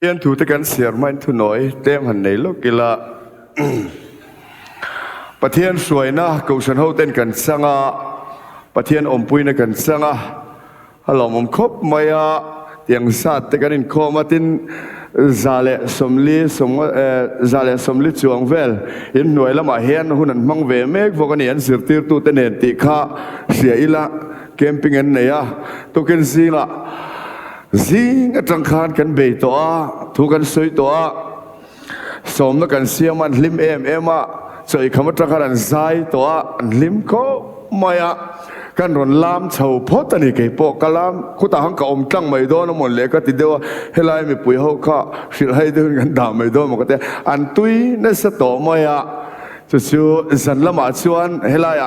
yên thủ tớiกันเสียมันทุน้อยเต็มหันในโลกกีฬาประเทศสวยนะกูฉันเขาเต้นกันสังอ่ะประเทศอมปุยนะกันสังอ่ะฮัลโหลผมคบมาอ่ะเตียงสัตว์แต่กันอินโคมาตินซาเลสมลีซาเลสมลีจวงเวลอินหน่วยละมาเฮียนหุ่นมังเวเมกพวกนี้อันสิร์ติร์ตูเตเนติข้าเสียอีละเกมปิ้งอันเนี่ยตุกินซีละซิงจังคานกันเบยตัวทุกันสวยตัวสมนักกันเสียมันลิมเอ็มสวยคำว่าจังคานใจตัวลิมก็มายะกันรอนลามเฉาพอตันนี่เกี่ยวกับลามคุณตาหังกับอมจังไม่โดนหมดเลยก็ติดเดียวเฮลัยไม่ปุยเขาก็สิให้เดินกันด่าไม่โดนมันก็แต่อันตุยนั่นสตอมายะจู่ๆสันละมาชวนเฮลัย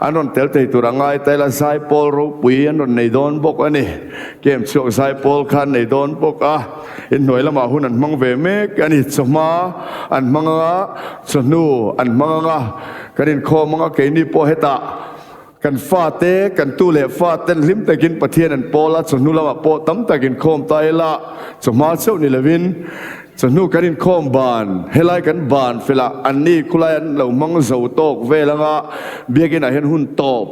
อันนั้นเตลเตยตัวร่างกายแต่ละสายพอลรูปุยอันนั้นในโดนบกอันนี้เกมช่วงสายพอลคันในโดนบกอินหน่วยละมาหุ่นอันมังเวเมกอันนี้สมาอันมังสนูอันมังกันอินโคมังเกนี่โปเฮตากันฟาเตกันตู้เล่ฟาเต้นลิมตะกินประเทศนั้นโปละสนุละมาโปตั้มตะกินโคมไตละสมาเช่านี่ละวินสนุกันอินโคมบานเฮลัยกันบานเฟละอันนี้คุลายันเรามังเสาโตกเวลังเบียกินอาเห็นหุ่นตบ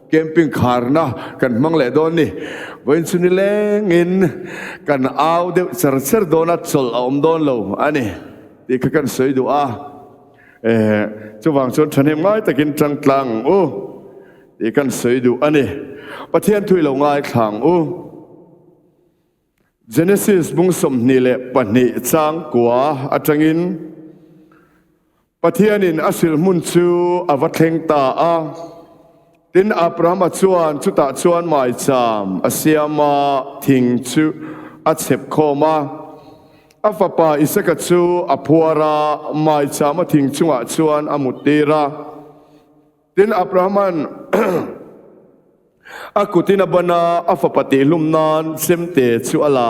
เกมปิ้งคาร์นะกันมังเล่โดนนี่วันสุนิเลงินกันเอาเดี๋ยวเสร์โดนัทสลอมโดนเราอันนี้ที่กันสวยดูจะวางชนฉันเห็นไหมตะกินจังกลางโอ้ที่กันสวยดูอันนี้ประเทศทุยเราง่ายขังGenesis บุ้งสมนี่แหละปนิจางกัวอาจารย์ประเทศนี้อาศิลมุนชูอวัตเทงตาตินอับราฮัมชวนชุตาชวนหมายจามอาเซียมาทิงชูอาเซบโคมาอาฟปาอิสกัชูอภัวราหมายจามทิงชูอาชวนอามุติราตินอับราฮัมaku tina bana afapati lumnan semte chu ala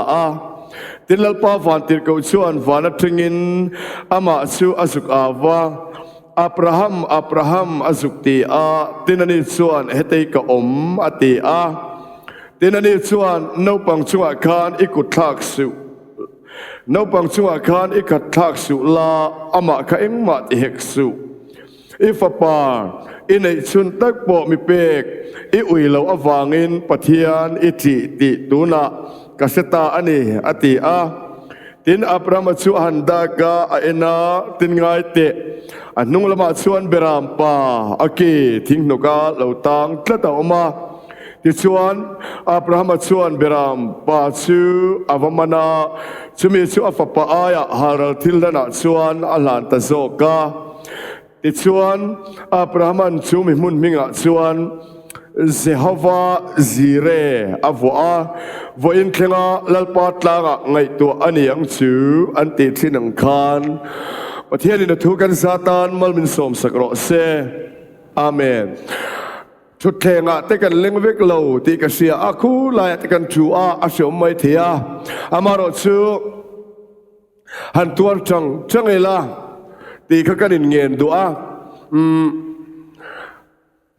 tilal pa van tir ko chuan vana thingin ama chu azuk awa abraham azukti tinani chuan hetei ka ati tinani chuan no pang chunga khan ikut thak su no pang chunga khan ikat thak su la ama ka engma ti hek su ifapa inai chun tak po mi pek I ui lo avangin pathian iti ti tuna kaseta ani ati tin Abraham chu handaka ena tin ngai te anung lama chuan beram pa aki thing noka lo tang tlata oma ti chuan Abraham chuan beram pa chu avamana chumi chu afapa aya haral thilana chuan alan ta zoka ti chuan Abraham chu mi mun minga chuan Jehova Jire avoa voin klenga lalpat langa ngai to ani ang chu anti thinang khan pathian in thu kan satan malmin som sakro se amenชุดแข่งแต่กันเล็งเวกโลตีกันเสียอาคูลายแต่กันจูอาเสียไม่เทียอามารอชูหันตัวจังเอล่ะตีเขากันเงินดู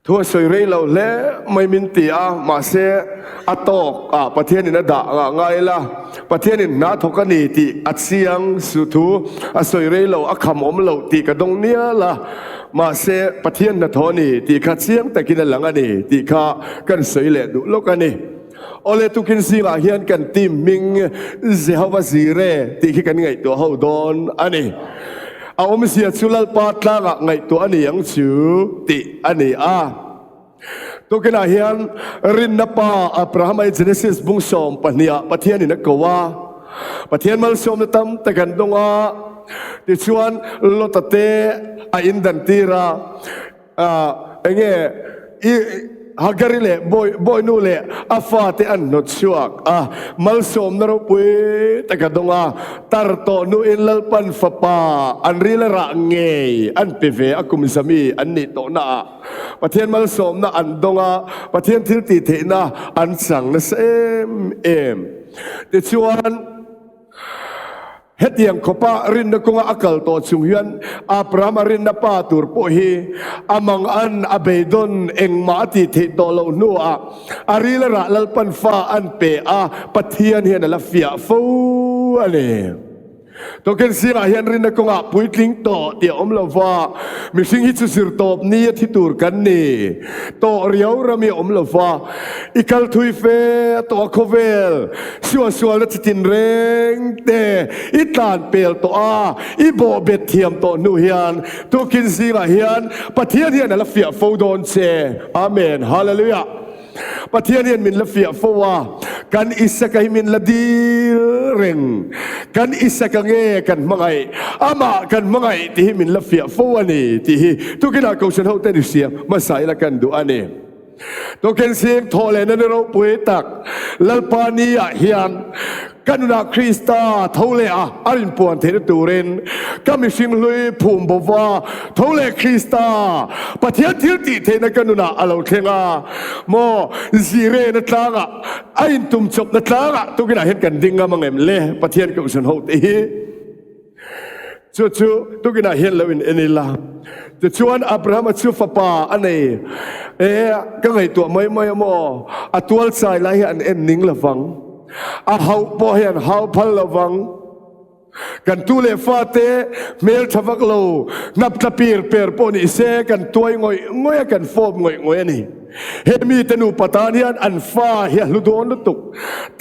ทั่วสวยเรื่องเราเล่ไม่มินตีมาเสอตอกประเทศนี้นะด่าไงล่ะประเทศนี้น่าทกันนี่ตีอัดเสียงสุดทูสวยเรื่องเราคำอมเราตีกันตรงเนี้ยล่ะมาเสประเทศนั้นทอนี่ตีขัดเสียงแต่กินหลังอันนี้ตีข้ากันสวยเล่ดูโลกอันนี้โอเลตุกินสิงห์เฮียนกันทีมมิงเจฮาวาซีเร่ตีกันไงตัวเขาโดนอันนี้เอาไม่เสียชุลปาตลางไงตัวอันนี้ยังชูติอันนี้ตัวกันเฮียนรินนปาอับราฮัมไอเจเนซิสบุงสอมปนียประเทศนี้นักกว่าประเทศมัลสอมตั้มแต่กันตรงที่ชวนลอตเตอินดันตีราเงี้ยฮักการิเล่บอยนูเล่อาฟาเตอันนดชัวกมัลสอมนรปุยแต่กันตรงตาร์โตนูอินลปันฟปาอันริลระเงยอันเปเวอกุมิสามีอันนี้โตน่าประเทศมัลสอมน่ะอันตรงประเทศทิลติเทน่ะอันสังนะเซมแต่ชวนเฮตียงขปะรินนักงอักลโตชุงยันอับราฮัมรินนับปาตูร์โพฮีอามังอันอเบดอนเอ็งมาติเทโตโลนัวอาริลระลปันฟ้าอันเปะปัทเทียนเฮียนละฟิอาฟูอันนี้ ตัวเกันสิงอาเฮียนรินนักงะปุยทิ้งต่อเดี๋ยวอมลาวามิสิงฮิตสุสิรตอบนี้ที่ตูร์กันนี่ต่อเรียวรามีอมลาวาอีกัลทุยเฟต่อโคเวลชัวและจินเร่งเตอีตานเปลต่ออีโบเบ็ดเทียมต่อนูเฮียนตัวเกันสิงอาเฮียนปะเทียนเฮียนละเฟียฟูดอนเซอาเมนฮาเลลูยาปะเทียนเฮียนมินละเฟียฟูวากันอิสกะฮิมินละดีเร่งกันอิสกะเงกันมังไงอามากันมังไงที่มินละเฟียฟูวานี่ที่ทุกินาเกาชันเฮาเตนิเซียมาใส่ละกันดูอันนี้ตัวเกนเสียงทอเลนันเราปุยตักลลปานีอาเฮียนกันนาคริสตาทอเลอารินปวนเทนตูเรนก็มีสิ่งลุยภูมิบวาทอเลคริสตาปะเทียนทิลติเทนกันนาอาลูเทงาโมจีเรนัตลางะไอ้ตุมจบนัตลางะตุกินาเห็นกันดิ้งมังเอ็มเล่ปะเทียนกับฉันโหตีจู่ๆตุกินาเห็นแล้วอินนิลาจะชวนอับราฮัมชูฟปาอันนี้ก็ไงตัวไม่โมอัตัวสายไล่อันเอ็นนิ่งละฟังอาเฮาปอเห็นเฮาพัลละฟังกันตุเลฟาเตเมลทวักโลนับตะปีร์เปิร์ปนิเซกันตัวงอยกันฟอมงอยนี่เฮมีตนูปตานีอันฟ้าเฮียลุดอนลุตุก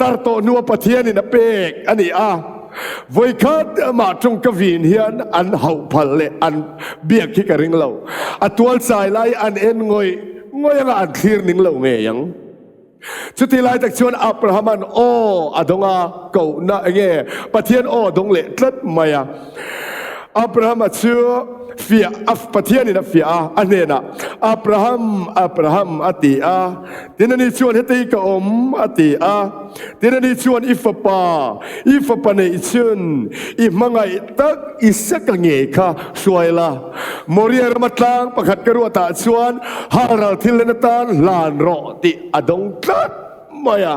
ตาโตนัวปะเทียนี่นะเปกอันนี้วัยคัดมาจงกวินเฮียนอันเฮาพัลเลอันเบียกที่กระริงเราอัตัวสายไล่อันเอ็นงอยยังอันคลีร์นิ่งเราเงยยังสุดที่ไล่จากชวนอับราฮัมโออดงาเก่าหน้าเงี้ยปะเทียนโอดงเละทัดมาอะอับราฮัมเชื่อฟีอัฟปะเทียนนี่นะฟีอันนี้นะอับราฮัมอติทีนั้นนี่ชวนเฮติกอมอติทีนั้นนี่ชวนอิฟปาเนี่ยชวนอิมังไงตักอิสกังเงค่ะสวยละมอริยามาตังประคัดกระรัวตาชวนฮาราทิลนตันลานรอติอดงตัดมายา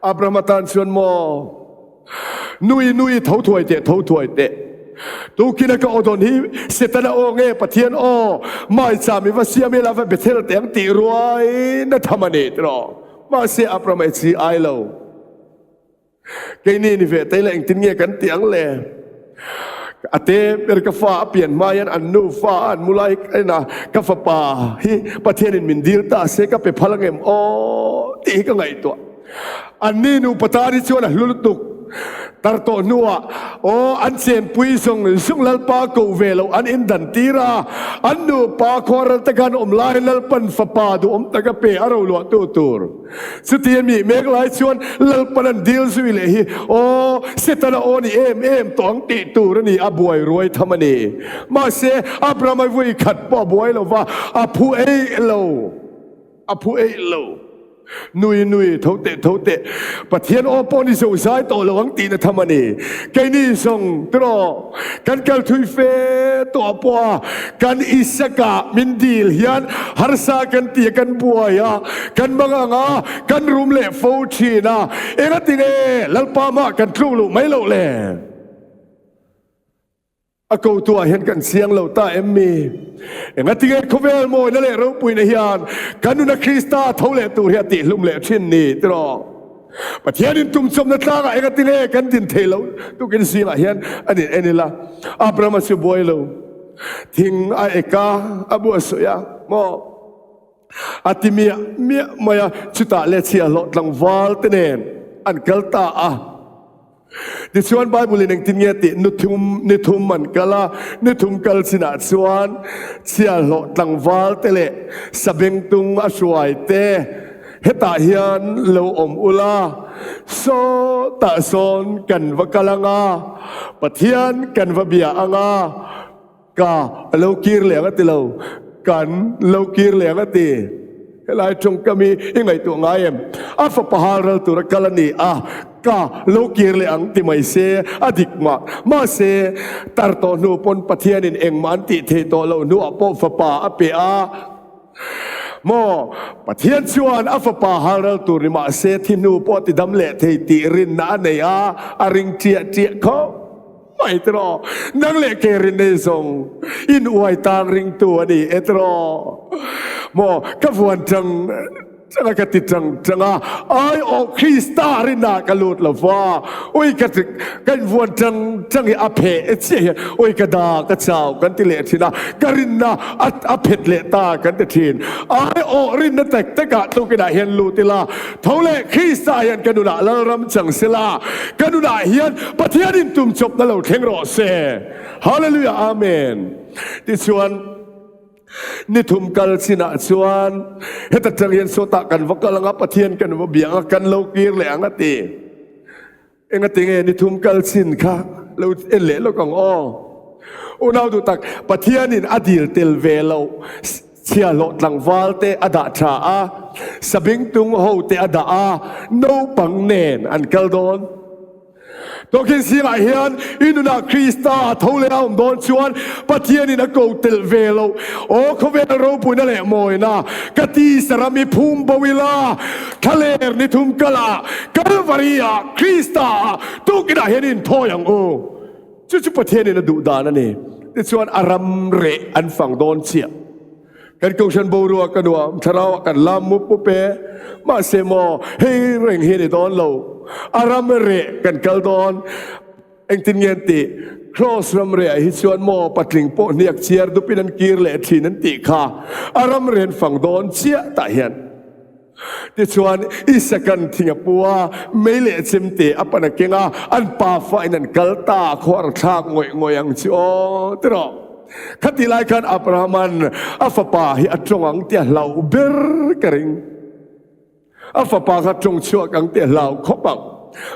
อับราฮัมตันชวนโมนุยเท่าถวยเตะตูกินก็อดนี้เสตนาโอเงปะเทียนโอไม่สามีว่าเสียไม่ลาเวเบเทลเตียงตีรวยนั่นทำมันเองรอมาเสียอัปรมาซีไอเราแกนี่นี่เวทเลยตินเงี้ยกันเตียงเลยอาเตเบรกฟ้าเปลี่ยนมายันอันนูฟ้าอันมุไลไอ้นะกัฟปาฮิปะเทียนมินดิลตาเสกไปพลังเอ็มโอตีก็ไงตัวอันนี้นูปตาดิชวนะลุลุตุกตาโตนัวอันเซนปุยส่งลลปาโกเวลอันอินดันตีราอันนูปาคอรัตกันลายลลปันฟปาดูตะกะเปอารลวตูตูร์สุดที่มีเมกลายชวนลลปันดิลสุวิเลฮีเสตนาโอนี่เอ็มตองติตูรนี่อบวยรวยธรรมนีมาเสอับรามัยวุยขัดป้อบวยเราว่าอภูเอโลนุยเท่าเตะปะเทียนโอปอนิสุสายโตระวังตีนะธรรมนีแกนี่ส่งตรอกันกัลทุยเฟตัวปัวกันอิสกะมินดีลยันฮาร์ซากันตีกันบัวยากันบังงากันรุมเล่ฟูชีนาเอ็งติเงลัลปามากันทรูลุไม่โลเล่อากูตัวเห็นกันเสียงเราตาเอ็มมีเอ็งติเงเขาเวลโมนั่นแหละเราปุยในยานกันนุนักคริสตาเท่าเล่ตัวเฮียติลุมเล่ชินนี่ตรอปะเทียนินตุ่มสมนัตลาเอ็งติเงกันดินเทลตุกินเสียงเฮียนอันนี้ละอับรามัสบวยเราทิ้งไอเอกาอบัวสยาโมอาติเมียมายชุตาเลเซียหลอดลังวาลเตเนนอันกัลตาดิชวนไบเบิลในที่นี้ตินุทุมมันกะลานุทุมกัลสินาชวนเสียหลอดังวาลเตเลสเบงตุงอสวยเตเฮตาเฮียนโลอมอุลาโซตาซอนกันวกลังาปะเทียนกันวเบียอังากาโลกีร์เหลียงติโลกันโลกีร์เหลียงติหลายจงก็มียังไงตัวง่ายอัฟปะฮาร์ลตุรกัลนีกาโลกีร์เลอังติไม่เสอดิกมาเสตาร์โตนูปนปะเทียนินเองมันติเทโตโลนูอปฟปาอเปโมปะเทียนชวนอัฟปาฮาร์ลตุริมาเสทินูปติดัมเลเทติรินนาเนียอาริงเจียเขาไม่ตรอนังเลเกรินเนซงอินอวยตางริงตัวนี่เอตรอโมกวนจัง จังกติจังไอโอคริสตารินากลูดละฟ้าโอ้ยกันวนจังอเพเจียโอ้ยกระดากระเจ้ากันติเลทินะกรินนาอเพเลตากันติทินไอโอรินนแต่ตะกะตุกิดาเฮียนลูติลาทเลคริสตายันกันดูนะละรำจังเสลากันดูนะเฮียนปะเทียนินตุมจบนั่นเราเข่งรอเซฮาเลลูยาอาเมนที่ส่วนนี่ทุ่มกัลสินะชวนเฮตัดจังเห็นโซตะกันวักกลังปะเทียนกันว่าเบียงกันโลกีร์แหลงอติเองติเงนี่ทุ่มกัลสินค่ะเราเอ็นเหลเรากองอ้ออุณาดูตักปะเทียนินอดีตเตลเวลเราเชียโลตังวาลเตอดาชาอาสบิงตุงโฮเตอดาอาโนปังเนนอันกัลโดนตัวกินสิ่งเฮียนอินุนาคริสตาทาวเลอมโดนชวนปะเทียนินักโกเตลเวโลโอ้เขาเวลรูปุยนั่นแหละมอยนะกติสรามีภูมิบวิลาทะเลนิทุมกลากัลวารียาคริสตาตัวกินเฮียนินทอยังโอจุปะเทียนินดูดานั่นเองที่ชวนอารัมเรอันฝั่งโดนเชียกันกงชันบูรัวกันดัวทาราวกันลามุปุเปมาเซโมเฮเร่งเฮนิตอนเราอารามเรกันกัลดอนเองตินเงียนติครอสรามเรฮิชวนโมปัตลิงโปเนียกเชียร์ดูปินันกีร์เลทีนันติค่ะอารามเรนฝั่งดอนเชียตาเฮียนที่ชวนอิสกันทิ้งปัวไม่เละจิมติอปันเกงาอันป่าไฟนันกัลตาขวารชากงวยยังชิโอตรอคติไลกันอับรามันอัฟปาฮิอัจงอังเตียเหล่าเบรกริงอัฟปาขัดจงชัวกังเตียเหล่าขบัง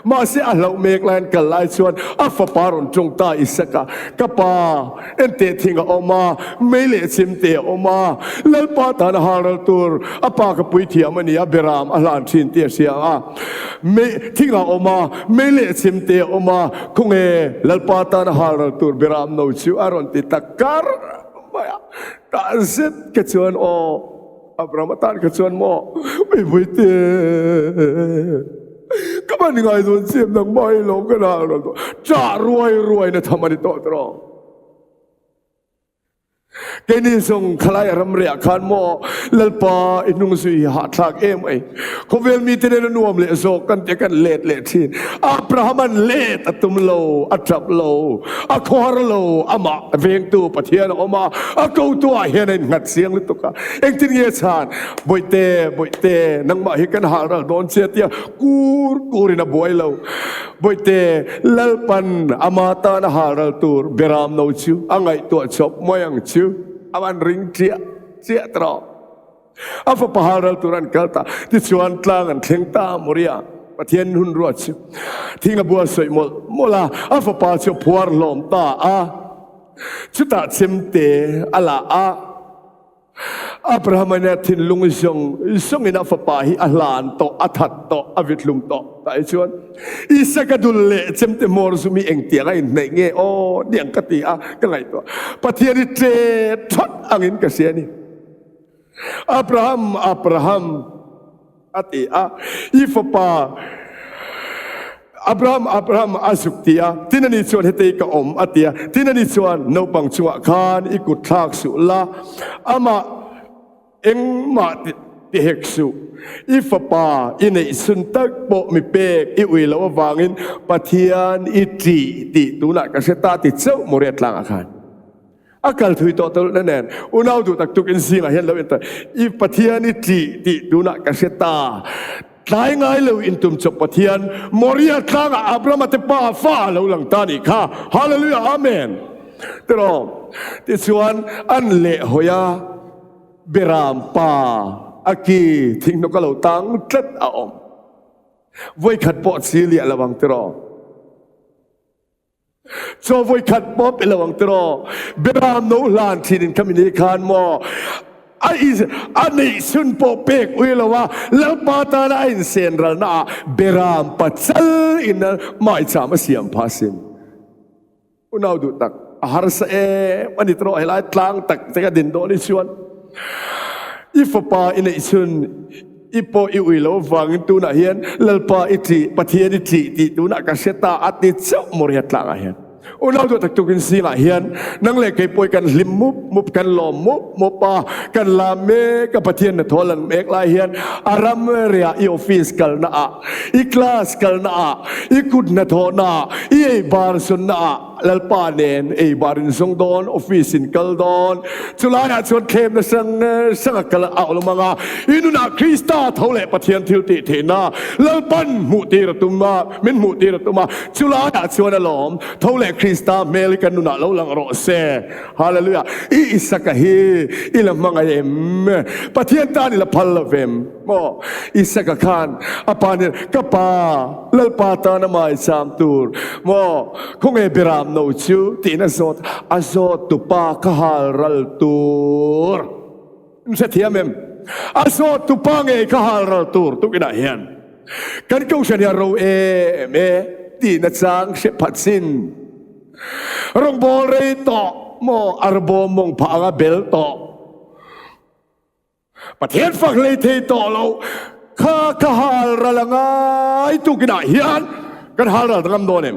มาเสียเหล่าเมกแลนกันไลชวนอัฟปารอนจงตาอิสกะกปาเอ็นเตทิงออกมาไม่เละชิมเตออกมาเลปาตานฮาร์ลตูร์อปากปุยเทียมันนี่อับรามอัลลันชินเตียเสียไม่ทิงออกมาไม่เละชิมเตออกมาคงเลปาตานฮาร์ลตูร์บรามโนชิวอารอนติตะการมาตาซิดกชวนโออับรามตานกชวนโมไม่ปุยเตก็มันยังไงส่วนเสียมดังไม่ลงก็ได้หรอกจ่ารวยนะทำมันต่อตรองแกนี่ส่งคลายรำเรียกขันโมลลปาอินุงสุยหาทักเอ็มไอเขาเวลมีเทเนนวมเลโซกันเจกันเลดทีอับราฮัมันเลดอัตุมโลอัจับโลอัคอร์โลอามาเวงตัวปะเทียนออกมาอักเอาตัวเฮียนงัดเสียงลิตุกะเองที่เงี้ยชานบอยเตนังมาฮิกันหาเราโดนเสียเตียกูรินะบอยโลบอยเตลลปันอามาตานหาเราตัวเบรามโนชิวอังไงตัวชอบมยังชิวอาวันริงเจียตรออาฟปะฮารัลตุรันกัลตาที่ชวนตลางันเทงตามริยาปะเทียนหุนรัวชิทิ้งบัวสวยมลาอาฟปะชพวร์ลมตาชุดตาเซมเตอลาอับราฮัมเนี่ยทิ้งลุงส่งอินาฟปะฮิอัลลานโตอัทัดโตอวิทลุมโตแต่ชวนอิสกดุลเลเซมเตมอร์ซุมีเองเตียงไงในเงี้ยโอ้เดียงกติก็ไงตัวปะเทียนเจทัดอังินกเสียนี่อับราฮัมอติอิฟปาอับราฮัมอาสุกตีที่นั่นนี่ชวนเฮติกอมอติที่นั่นนี่ชวนนบังชัวคานอิกุทักสุลาอามาเอ็งมาติเฮกสุอิฟปาอินสุนตักโปมิเปกอิวิลาววางินปะเทียนอิติตุนักเกษตาติเจ้าโมเรตลางอาคารอากาศถุยต่อตัวนั่นเองอุณหภูมิตักตุกินสิ่งเห็นแล้วเองแต่อิปะเทียนอิติตุนักเกษตาตายง่ายเลยอินทุมจบปะเทียนโมเรียตลางอับรามัตป้าฟ้าแล้วหลังตานี่ค่ะฮาเลลูยาอาเมนตรอที่ส่วนอันเละหอยาเบรามป้าอากีทิ้งนกกระเหล่าตังจัดเอาไว้ขัดปอดสีเหลี่ยระวังตรอโซ่ไว้ขัดปอดเป็นระวังตรอเบรามโนลานที่ดินคำนิคานมออันนี้สุนโปเปกอุยละว่าแล้วปาตานาอินเซนรานาเบรามปัจจัลอินไม่จามาเสียมพาสิมอุณาดูตักหารสเอวันนี้ตรอให้ไล่ตลางตักจะกระดินโดนิชวนอิฟปาอินสุนอิปโออิวิโลฟังตุนาเฮียนลลปาอิติปะเทียนอิติตุนักเกษตาอัติเจ้าโมเรียตลางเฮียน อุณเอาตัวตักตุกินสีละเฮียนนั่งเล็กไก่ป่วยกันลิมมุบกันหลอมมุบปากันลาเมกับประเทศนทอลันเมกลาเฮียนอารามเรียอีออฟฟิศกันนะอีคลาสกันนะอีกุดนทอนาอีบาร์สุนนะลลปาเนนบารินซงดอนออฟฟิศอินกัลดอนจุลายาชวนเข้มนะสังกัลเอาลงมาอินุนาคริสตาเท่าเล่ประเทศทิวติเทนาลลปันมุติรตุมาเมนมุติรตุมาจุลายาชวนอลอมเท่าเล่คริสตาเมลิกันนุนาเราลังรอเซฮาเลลูยาอิสักฮีอิลมังเอมประเทศตานิละพัลลเวมโมอิสักขานอปานิกปาลลปาตานมาอิสามตูร์โมคงเบิรามโนชิวตีนสดอาโซตุปาคารัลตูร์มิเสถียมเอ็มอาโซตุปาเงคารัลตูร์ตุกินาเฮียนกันกูฉันยาเราเมตีนจางเชพัดสินรงบอลเรย์ต่อโมอารบมงพางเบลต่อประเทศฝั่งเลยเทต่อเราข้าฮารัลงายตุกินาเฮียนกันฮารัลตั้งโดนเอ็ม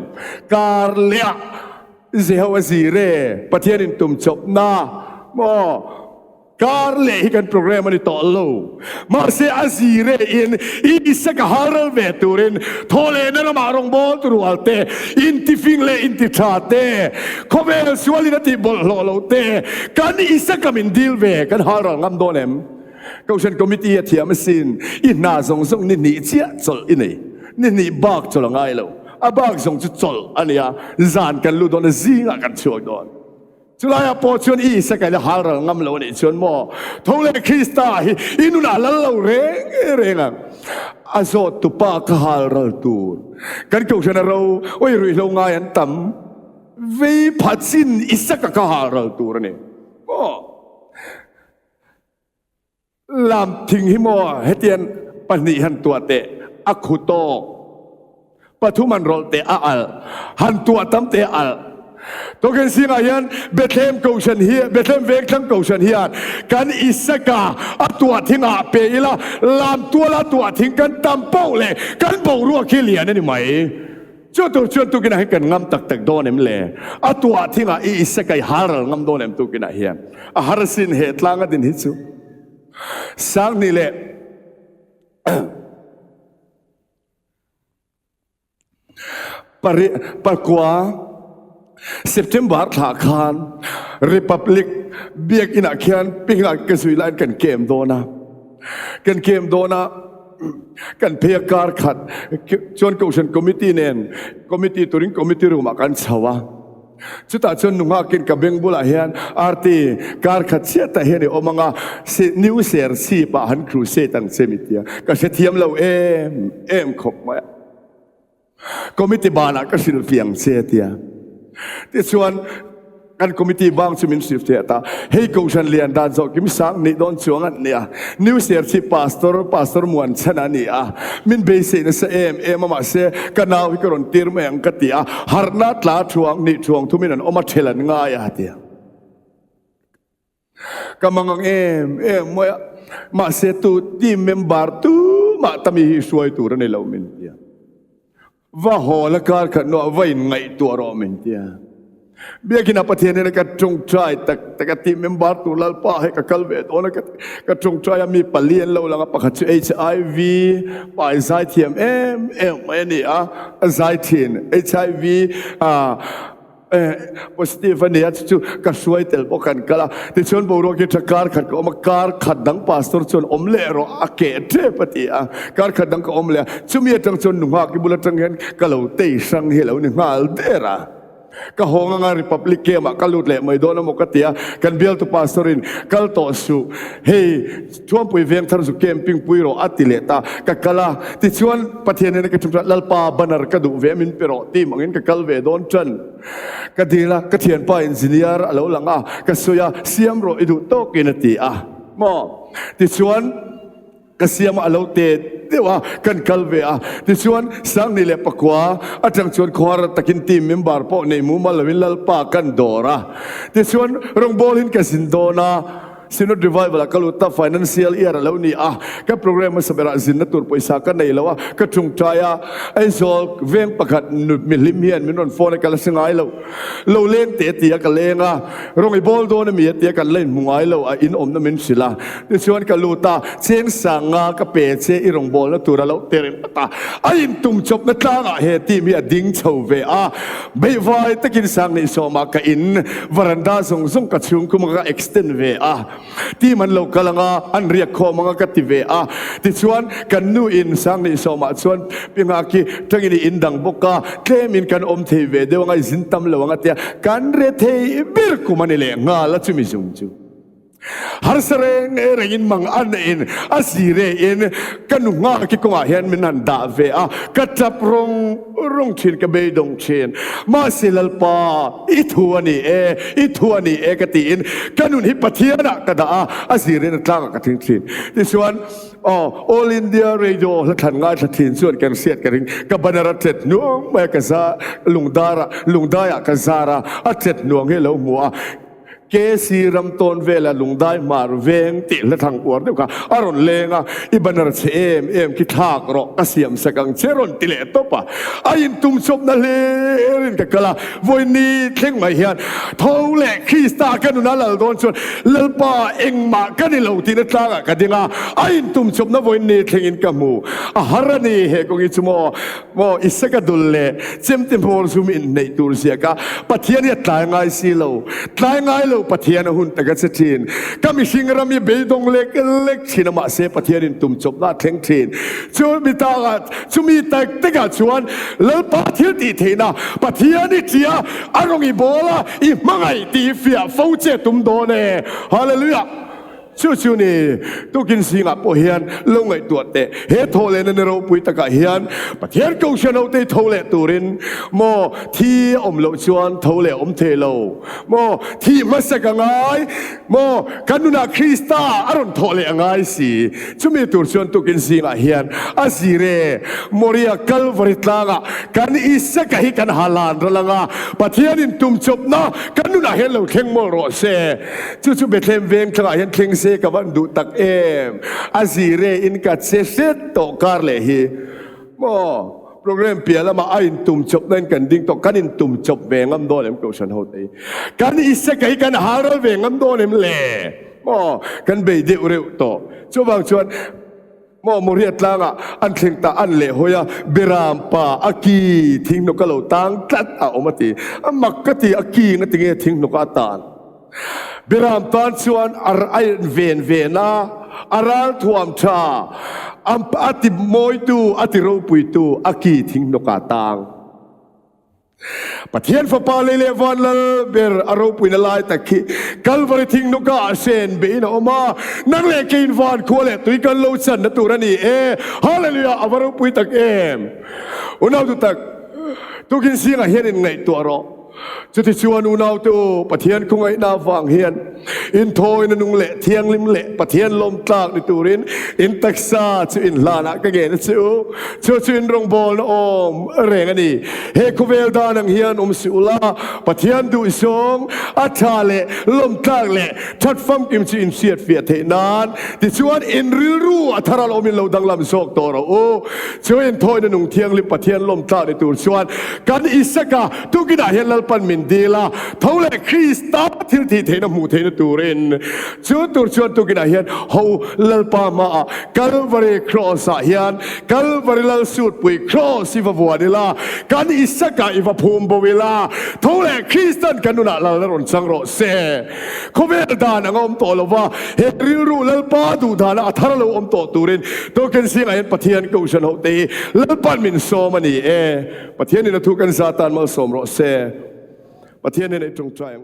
การเลียเซฮาวซีเร่ประเทศอินตุมจบนาโมการเล่กันโปรแกรมมันต่อโลมาเสียซีเรอินอีสักฮาร์เวตูรินทอเลนนมารงบอลตัวอัลเตอินทิฟิงเลอินทิชาเตคอเวลสวาลินติบอลโลโลเตกันอีสักมินดิลเวกันฮาร์งามโดนเอ็มก็ฉันคอมมิตี้เทียมสินอินนาส่งนี่เชียจลอินี่นี่บักจลง่ายแล้วอาบักส่งจุดจลอันนี้จานกันลูดอนซิงกันช่วยโดนจุลายาปอชวนอีสักเลยฮาร์งามโลนี่ชวนโมทงเลคริสตาอินุนาลลาวเรงอาโซตุปาคาฮาร์ตูกันกูฉันเราโอ้ยรุ่ยลงงายันตั้มวิพัดสินอิสักคาฮาร์ตูนี่โอ้ลามทิ้งหิมอเฮเตียนปนิหันตัวเตะอัคุโตปทุมันโรเตอัลหันตัวตั้มเตอัลตัวกันสิงายันเบธเลมกูชันเฮียเบธเลมเวกทั้งกูชันเฮียกันอิสกาอัตัวทิ้งอาเปยละลามตัวละตัวทิ้งกันตั้มเป้าเลยกันเป้ารัวขี้เหลี่ยนั่นนี่ไหมเจ้าตัวชวนตัวกินให้กันงำตักโดนเอ็มเลยอัตัวทิ้งอาอิสกาฮาร์งำโดนเอ็มตัวกินเฮียฮาร์สินเหตุลางกันดินฮิตซูสังนี่แหละปะกว่าเซปเทมเบอร์หาคานริพับลิกเบียกินาเขียนปิงหลักกสุยไลน์กันเกมโดนะกันเกมโดนะกันเพียการขัดชวนกูฉันคอมมิตี้เนนคอมมิตี้ตัวนี้คอมมิตี้รูมากันสวะชุดตาชนนุ่งกินกับเบงบุลาเฮียนอาร์ตีการขัดเสียแต่เฮียนโอมังอานิวเซียร์ซีปะฮันครูเซตังเซมิเตียก็เสียเทียมเราเอ็มขบมาคอมมิตี้บานาก็สิลเฟียงเสียเตียที่ชวนกันคอมมิตี้บางชุมินสิฟเตียตาให้กูฉันเรียนด้านจอกิมสังนี่โดนช่วงอันเนี่ยนิวเซียร์ซีพาสตอร์มวนชนะนี่มินเบสินเสเอมมาเสกันนาวิกรอนตีร์เมงกติฮาร์นัทลาช่วงนี่ช่วงทุมินันอมาเทลันง่ายเตียกำลังมวยมาเสตุทีมเมมเบอร์ตูมาทำให้ช่วยตัวในเราเมนเตียว่าหอละการขันว่าไว้ไงตัวเราเมนเตียเบียกินาประเทศนี้ก็จงใจแต่ก็ทีมเมมเบอร์ตัวลลป้าให้กับคัลเวตโอ้นะก็จงใจมีปลีนเราแล้วก็ประกาศ HIV ไปไซทีเอ็มไม่นี่ไซทีน HIV positifนี่จู่ก็ช่วยเตลปกันก็ละที่ชวนบุรุษกิจการขัดก็มาการขัดดังพาสตอร์ชวนเล่รออาเกตเทปติการขัดดังก็เล่ชุ่มเยจังชวนหนุ่มกิบุลจังเห็นก็เราเตะสังเฮลหนึ่งมาเดระก็หงงานริพับลิกเกมก็ลุดเล่ไม่โดนมกติกันเบลตุพาสตอรินก็ต่อสู้เฮ้ช่วงปุยเวียงทารุสุเกมปิงปุยโรอัติเลตาก็กละที่ชวนประเทศนี้ก็ชุมชนลลปาบันร์ก็ดูเวมินเปโรตีมังอินก็กลเวโดนจันก็ดีละก็เทียนป้าอินจิเนียร์แล้วหลังก็สุยาเสียมโรอิดูโตกินตีมอที่ชวนก็เสียมเราเตะเดี๋ยวกันกลเวที่ชวนสังนี่แหละปะกว่าอาจารย์ชวนขวาตะกินทีมเมมเบอร์พอในมุมมาลวินลลปากันดอระที่ชวนรงบอลินกับสินโดนา Sinod revival kaluta financial year law ni ka program sa bera zin na tur poisa ka nei lawa ka chung traya ai zol veng pakhat milim hian minon phone ka lasingai lo len te tia ka lenga rong i bol do na mi tia ka len mungai lo a in om na min sila ti chuan kaluta cheng sanga ka pe che i rong bol na tur lo terem ta ai in tum chop na tanga he ti mi a ding chho ve be vai takin sang ni so ma ka in varanda song song ka chung ku ma extend ve ti man lo kalanga an riak kho manga ka ti ve ti chuan kan nu in sang ni so ma chuan pinga ki tangini indang boka klemin kan om the ve de ngai zin tam lo nga tia kan re the bir ku manile nga la chumi jung chu har sereng rengin mang an in asire in kanunga ki konga hian minan da ve ka tap rong thin ka be dong chen ma silal pa i thuani e ka ti in kanun hi pathiana ka da asire na tlang ka thing thin this one all India radio la than ngai thathin chuan kan siat ka ring ka banara tet nuang ma ka za lungdaya ka zara a tet nuang he lo mu ke si ram ton vela lungdai mar veng ti la thang por deu ka aron lenga ibanar che em ki thak ro asiam sakang cheron ti le topa ain tum chop na le rin ka kala voini thleng mai hian thole krista kanuna lal don chon lalpa engma kanilo ti na tlaga ka dinga ain tum chop na voini thlengin ka mu a harani he kongi chumo mo isaka dulle chemtim por sum in nei tur sia ka pathiani tlai ngai si lo tlai ngai lo pathian hun taga chatin kami singrami beidong lek chinama se pathianin tum chop na thleng thin chu bitaga chumi tak tega chuan lal pathian ti theina pathiani tia arongi bola I mangai ti fia fauche tum do ne hallelujah chu ni tukin singa po hian longai tuate he thole na ro pui taka hian pathian ko shano te thole turin mo thi om lo chuan thole om the lo mo thi masaka ngai mo kanuna krista aron thole angai si chumi tur chuan tukin singa hian asire moria calvary tlaga kan isaka hi kan halan ralanga pathianin tum chop na kanuna hello theng mo ro se chu bethlem veng tlaga hian theng se ka van du tak azire in ka set to karle hi mo program piala ma ain tum chop nan kan ding to kanin tum chop ve ngam do lem ko san ho te kan isa kai kan haral ve ngam do lem le mo kan be de ure to chobang chuan mo moriat langa an thleng ta an le hoya beram pa aki thing no kalo tang tat a omati amakati aki na tinge thing no ka tan beram tan chuan ar ai ven na aral thuam tha am ati moi tu ati ro pui tu aki thing no ka tang pathian fa pa le van la ber aro pui na lai takhi calvary thing no ka sen be na oma nang le kein van khole tui kan lo chan na turani hallelujah avaro pui tak unaw tu tak tukin singa hian ngai tu aro chuti chuan unaw tu pathian kungai na wang hian in thoi na nung le thiang lim le pathian lom tlak ni turin in taksa chu in lana ka ge na chu in rong bol na om reng ani he kuvel da nang hian si ula pathian du isong athale lom tlak le that fam kim chi in siat fia the nan ti chuan in ril ru atharal om in lo dang lam sok to ro chu in thoi na nung thiang lim pathian lom tlak ni tur chuan kan isaka tu ki da hian lal pan min dila thole krista thil thi the na mu the na turin chu tur chuan tu ki da hian ho lal pa ma calvary cross a hian calvary lal sut pui cross iwa buanila kan isaka iwa phum bowila thole kristan kanuna lal ron chang ro se khovel dan angom to lova he ru lal pa du dana athar lo om to turin to ken sing a pathian ko shan ho te lal pan min so mani pathian ni na thu kan satan mal som ro se pathian ni na tung trai